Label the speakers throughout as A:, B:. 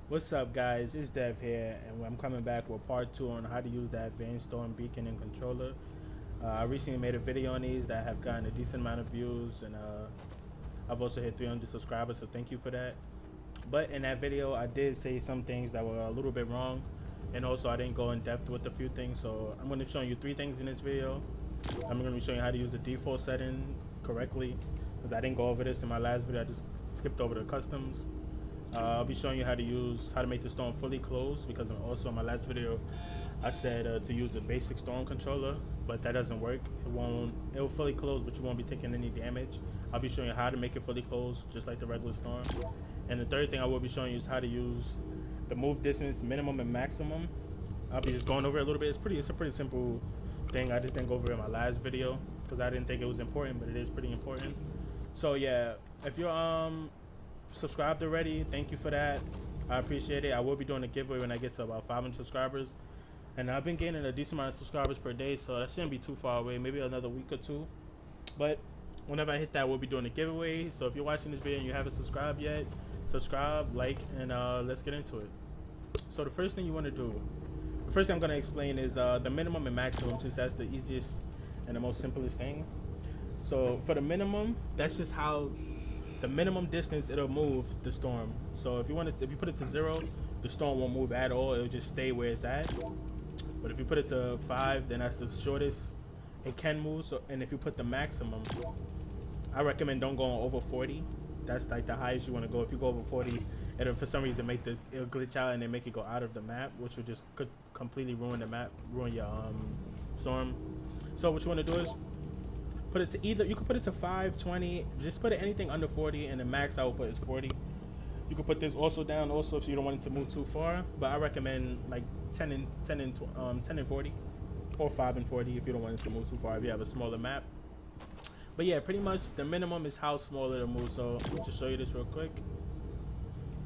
A: What's up, guys? It's Dev here, and I'm coming back with part 2 on how to use the advanced storm beacon and controller. I recently made a video on these that have gotten a decent amount of views, and I've also hit 300 subscribers, so thank you for that. But in that video, I did say some things that were a little bit wrong, and also I didn't go in depth with a few things, so I'm going to be showing you 3 things in this video. I'm going to be showing you how to use the default setting correctly, because I didn't go over this in my last video. I just skipped over the customs. I'll be showing you how to make the storm fully closed, because also in my last video I said to use the basic storm controller, but that doesn't work. It'll fully close, but you won't be taking any damage. I'll be showing you how to make it fully closed just like the regular storm. And the third thing I will be showing you is how to use the move distance minimum and maximum. I'll be just going over it a little bit. It's a pretty simple thing. I just didn't go over it in my last video because I didn't think it was important, but it is pretty important. So yeah, if you're subscribed already, thank you for that. I appreciate it. I will be doing a giveaway when I get to about 500 subscribers, and I've been gaining a decent amount of subscribers per day, so that shouldn't be too far away, maybe another week or two. But whenever I hit that, we'll be doing a giveaway. So if you're watching this video and you haven't subscribed yet, subscribe, like, and let's get into it. So the first thing you want to do, the first thing I'm going to explain is the minimum and maximum, since that's the easiest and the most simplest thing. So for the minimum, that's just how the minimum distance it'll move the storm. So if you put it to 0, the storm won't move at all. It'll just stay where it's at. But if you put it to 5, then that's the shortest it can move. So, and if you put the maximum, I recommend don't go on over 40. That's like the highest you want to go. If you go over 40, it'll for some reason it'll glitch out and then make it go out of the map, which will just could completely ruin the map, ruin your storm. So what you want to do is put it to you can put it to 5, 20, just put it anything under 40, and the max I will put is 40. You can put this also down also if you don't want it to move too far, but I recommend like 10 and 40, or 5 and 40 if you don't want it to move too far if you have a smaller map. But yeah, pretty much the minimum is how small it'll move. So let me just show you this real quick.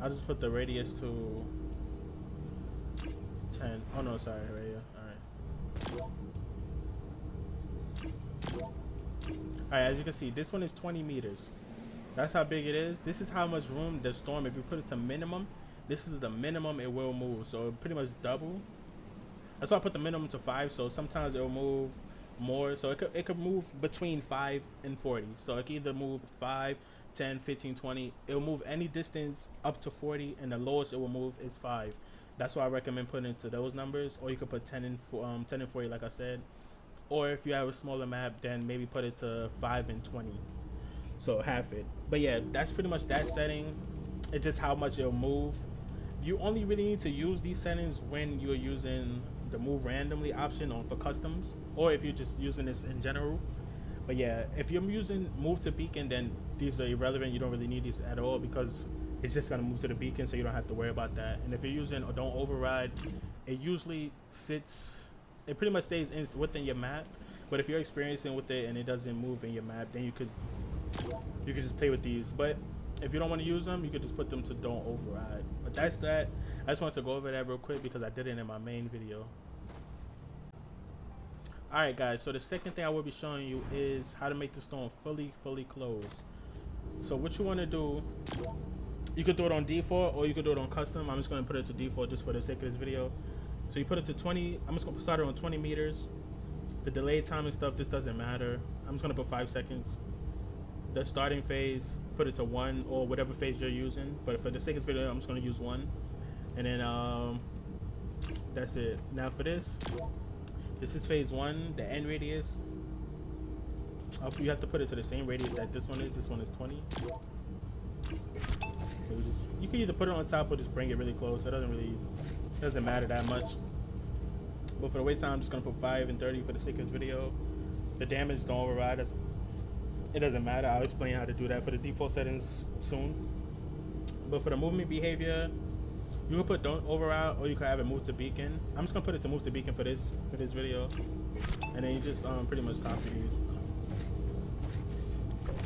A: I'll just put the radius to 10. Oh no, sorry, right here. Alright, as you can see, this one is 20 meters. That's how big it is. This is how much room the storm, if you put it to minimum, this is the minimum it will move. So pretty much double. That's why I put the minimum to 5. So sometimes it will move more. So it could move between 5 and 40. So it can either move 5, 10, 15, 20. It will move any distance up to 40, and the lowest it will move is 5. That's why I recommend putting it to those numbers. Or you could put 10 and 40, like I said. Or if you have a smaller map, then maybe put it to 5 and 20. So half it. But yeah, that's pretty much that setting. It's just how much it'll move. You only really need to use these settings when you're using the move randomly option on for customs, or if you're just using this in general. But yeah, if you're using move to beacon, then these are irrelevant. You don't really need these at all because it's just gonna move to the beacon, so you don't have to worry about that. And if you're using or don't override, it usually sits. It pretty much stays within your map. But if you're experiencing with it and it doesn't move in your map, then you could just play with these. But if you don't want to use them, you could just put them to don't override. But that's that. I just wanted to go over that real quick because I did it in my main video. Alright guys, so the second thing I will be showing you is how to make the storm fully closed. So what you want to do, you could do it on default or you could do it on custom. I'm just going to put it to default just for the sake of this video. So you put it to 20. I'm just going to start it on 20 meters. The delay time and stuff, this doesn't matter. I'm just going to put 5 seconds. The starting phase, put it to 1 or whatever phase you're using. But for the sake of this video, I'm just going to use 1. And then that's it. Now for this is phase 1, the end radius. You have to put it to the same radius that this one is. This one is 20. So you can either put it on top or just bring it really close. It doesn't matter that much. But for the wait time, I'm just gonna put 5 and 30 for the sake of this video. The damage don't override. It doesn't matter. I'll explain how to do that for the default settings soon. But for the movement behavior, you can put don't override or you can have it move to beacon. I'm just gonna put it to move to beacon for this video, and then you just pretty much copy these.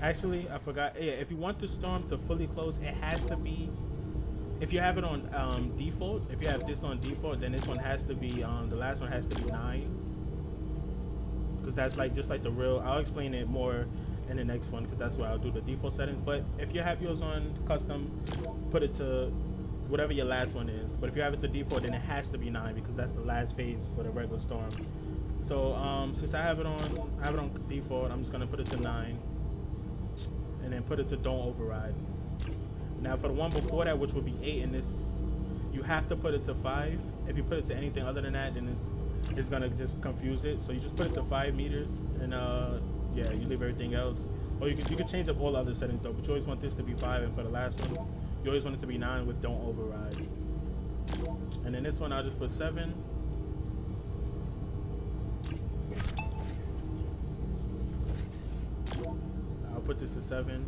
A: Actually, I forgot. Yeah, if you want the storm to fully close, it has to be. If you have it on default, if you have this on default, then this one has to be the last one has to be 9, because that's like just like the real. I'll explain it more in the next one because that's where I'll do the default settings. But if you have yours on custom, put it to whatever your last one is. But if you have it to default, then it has to be 9 because that's the last phase for the regular storm. So since I have it on default, I'm just gonna put it to 9, and then put it to don't override. Now for the one before that, which would be 8 in this, you have to put it to 5. If you put it to anything other than that, then it's gonna just confuse it. So you just put it to 5 meters, and yeah, you leave everything else. Or you can change up all other settings though, but you always want this to be 5, and for the last one, you always want it to be 9 with don't override. And then this one, I'll just put 7. I'll put this to 7.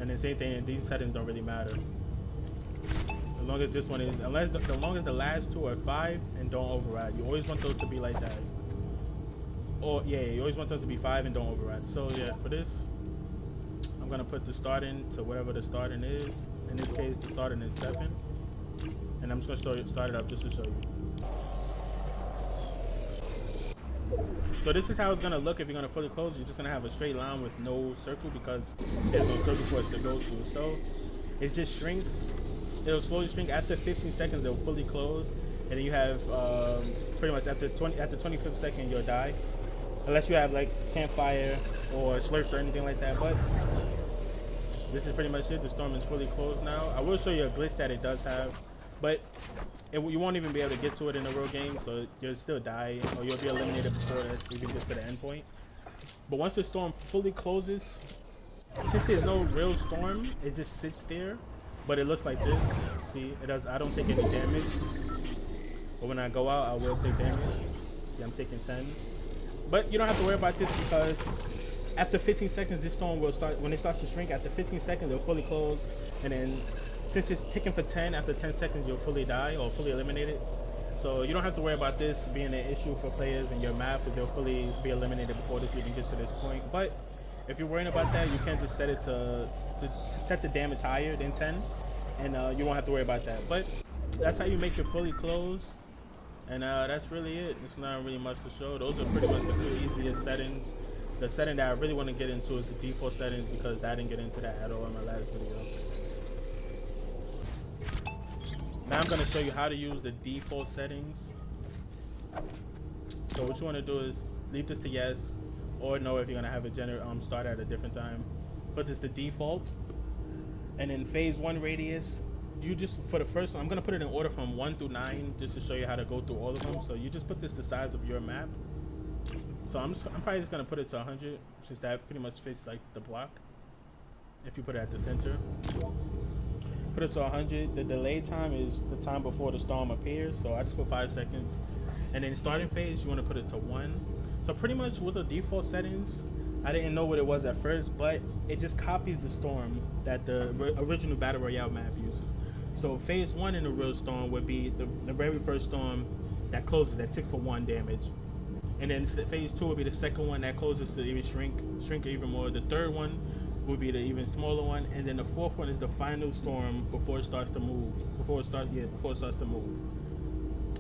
A: And then same thing, these settings don't really matter. As long as this one is, as long as the last two are 5 and don't override. You always want those to be like that. Or yeah, you always want those to be 5 and don't override. So yeah, for this, I'm gonna put the starting to whatever the starting is. In this case, the starting is 7. And I'm just gonna start it up just to show you. So this is how it's gonna look if you're gonna fully close. You're just gonna have a straight line with no circle because there's no circle for it to go to. So it just shrinks. It'll slowly shrink. After 15 seconds, it'll fully close, and then you have pretty much after 25th second, you'll die, unless you have like campfire or slurps or anything like that. But this is pretty much it. The storm is fully closed now. I will show you a glitch that it does have, but you won't even be able to get to it in a real game, so you'll still die, or you'll be eliminated before it even gets to the end point. But once the storm fully closes, since there's no real storm, it just sits there, but it looks like this. See, it does. I don't take any damage, but when I go out, I will take damage. See, I'm taking 10. But you don't have to worry about this because after 15 seconds, this storm will start. When it starts to shrink, after 15 seconds, it'll fully close, and then since it's ticking for 10, after 10 seconds, you'll fully die or fully eliminated. So you don't have to worry about this being an issue for players in your map, because they'll fully be eliminated before this even gets to this point. But if you're worrying about that, you can just set it to set the damage higher than 10, and you won't have to worry about that. But that's how you make it fully close, and that's really it. It's not really much to show. Those are pretty much the two easiest settings. The setting that I really want to get into is the default settings, because I didn't get into that at all in my last video. Now I'm going to show you how to use the default settings. So what you want to do is leave this to yes or no if you're going to have it start at a different time. Put this to default. And in phase 1 radius, you just, for the first one, I'm going to put it in order from 1 through 9 just to show you how to go through all of them. So you just put this the size of your map. So I'm probably just going to put it to 100, since that pretty much fits like the block. If you put it at the center. Put it to 100. The delay time is the time before the storm appears, so I just put 5 seconds. And then starting phase, you want to put it to 1. So pretty much with the default settings, I didn't know what it was at first, but it just copies the storm that the original Battle Royale map uses. So phase 1 in the real storm would be the very first storm that closes, that tick for 1 damage. And then phase 2 would be the second one that closes to even shrink even more. The third one would be the even smaller one, and then the fourth one is the final storm before it starts to move. Before it starts to move.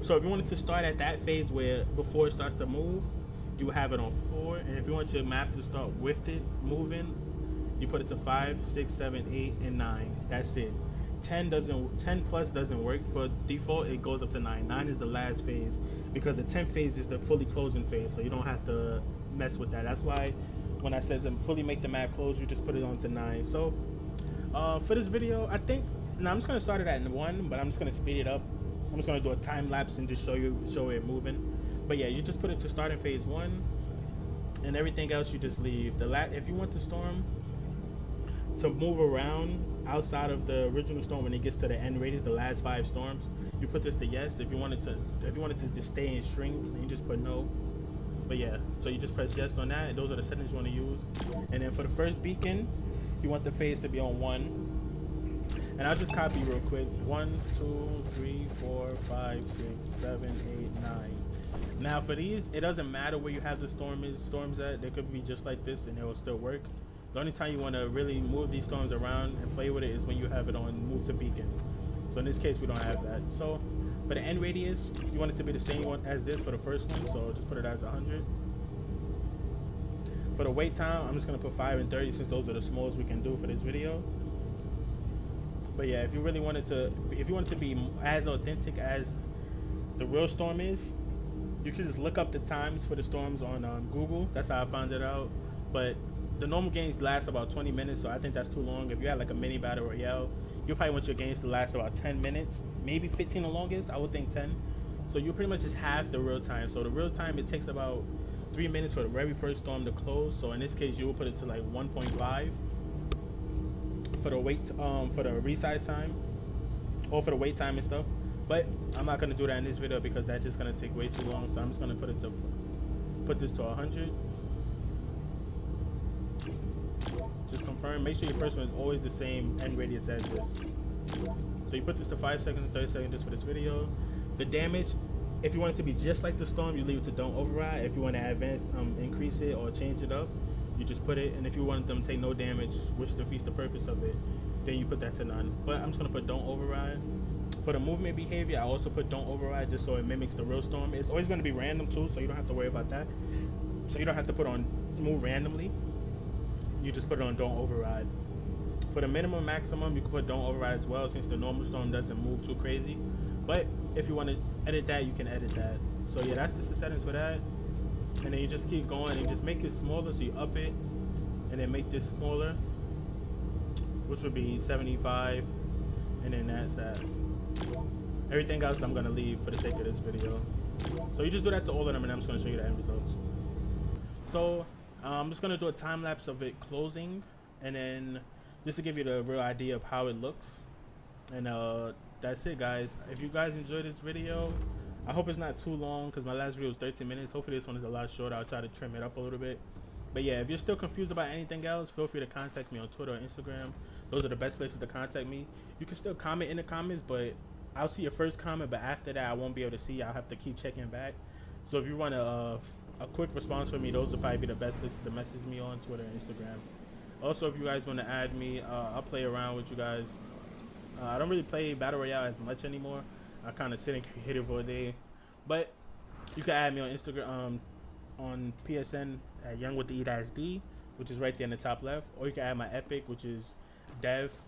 A: So if you wanted to start at that phase where before it starts to move, you would have it on 4, and if you want your map to start with it moving, you put it to 5, 6, 7, 8, and 9. That's it. 10 plus doesn't work for default. It goes up to 9. 9 is the last phase, because the 10th phase is the fully closing phase, so you don't have to mess with that. That's why when I said to fully make the map close, you just put it on to 9. So for this video, I think now I'm just gonna start it at 1, but I'm just gonna speed it up. I'm just gonna do a time lapse and just show it moving. But yeah, you just put it to start in phase 1, and everything else you just leave. If you want the storm to move around outside of the original storm when it gets to the end radius, the last 5 storms, you put this to yes. If you wanted to just stay in shrink, then you just put no. But yeah, so you just press yes on that, and those are the settings you want to use. And then for the first beacon, you want the phase to be on 1. And I'll just copy real quick. 1, 2, 3, 4, 5, 6, 7, 8, 9. Now for these, it doesn't matter where you have the storms at. They could be just like this and it will still work. The only time you want to really move these storms around and play with it is when you have it on move to beacon. So in this case, we don't have that. So for the end radius, you want it to be the same one as this for the first one, so just put it as 100. For the wait time, I'm just going to put 5 and 30, since those are the smallest we can do for this video. But yeah, if you really wanted to, if you want it to be as authentic as the real storm is, you can just look up the times for the storms on Google. That's how I found it out. But the normal games last about 20 minutes, so I think that's too long. If you had like a mini battle royale, you probably want your games to last about 10 minutes, maybe 15 the longest. I would think 10. So you pretty much just have the real time. So the real time, it takes about 3 minutes for the very first storm to close. So in this case, you will put it to like 1.5 for the for the resize time, or for the wait time and stuff. But I'm not gonna do that in this video because that's just gonna take way too long. So I'm just gonna put this to 100. Just confirm. Make sure your first one is always the same end radius as this. So you put this to 5 seconds and 30 seconds just for this video. The damage, if you want it to be just like the storm, you leave it to don't override. If you want to advance, increase it or change it up, you just put it. And if you want them to take no damage, which defeats the purpose of it, then you put that to none. But I'm just gonna put don't override. For the movement behavior, I also put don't override just so it mimics the real storm. It's always gonna be random too, so you don't have to worry about that. So you don't have to put on move randomly. You just put it on don't override. For the minimum maximum, you can put don't override as well, since the normal storm doesn't move too crazy. But if you want to edit that, you can edit that. So yeah, that's just the settings for that. And then you just keep going and just make it smaller, so you up it and then make this smaller, which would be 75, and then that's that. Everything else I'm gonna leave for the sake of this video. So you just do that to all of them, and I'm just gonna show you the end results. So I'm just gonna do a time lapse of it closing, and then just to give you the real idea of how it looks. And that's it, guys. If you guys enjoyed this video, I hope it's not too long because my last video was 13 minutes. Hopefully this one is a lot shorter. I'll try to trim it up a little bit. But yeah, if you're still confused about anything else, feel free to contact me on Twitter or Instagram. Those are the best places to contact me. You can still comment in the comments, but I'll see your first comment, but after that I won't be able to see. I'll have to keep checking back. So if you want a quick response from me, those will probably be the best places to message me on Twitter and Instagram. Also, if you guys want to add me, I'll play around with you guys. I don't really play Battle Royale as much anymore. I kind of sit and creative all day. But you can add me on Instagram, on PSN at YOUNGE-D, which is right there in the top left. Or you can add my Epic, which is Dev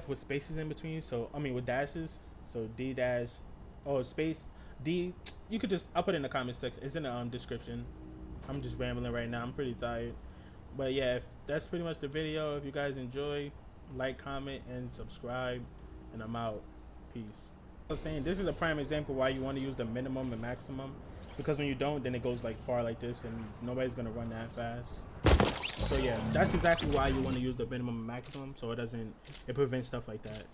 A: with spaces in between. So I mean with dashes. So D dash, oh space D. You could just, I'll put it in the comment section. It's in the description. I'm just rambling right now. I'm pretty tired. But yeah, that's pretty much the video. If you guys enjoy, like, comment, and subscribe. And I'm out. Peace. I was saying, this is a prime example why you want to use the minimum and maximum. Because when you don't, then it goes like far like this, and nobody's gonna run that fast. So yeah, that's exactly why you want to use the minimum and maximum, so it prevents stuff like that.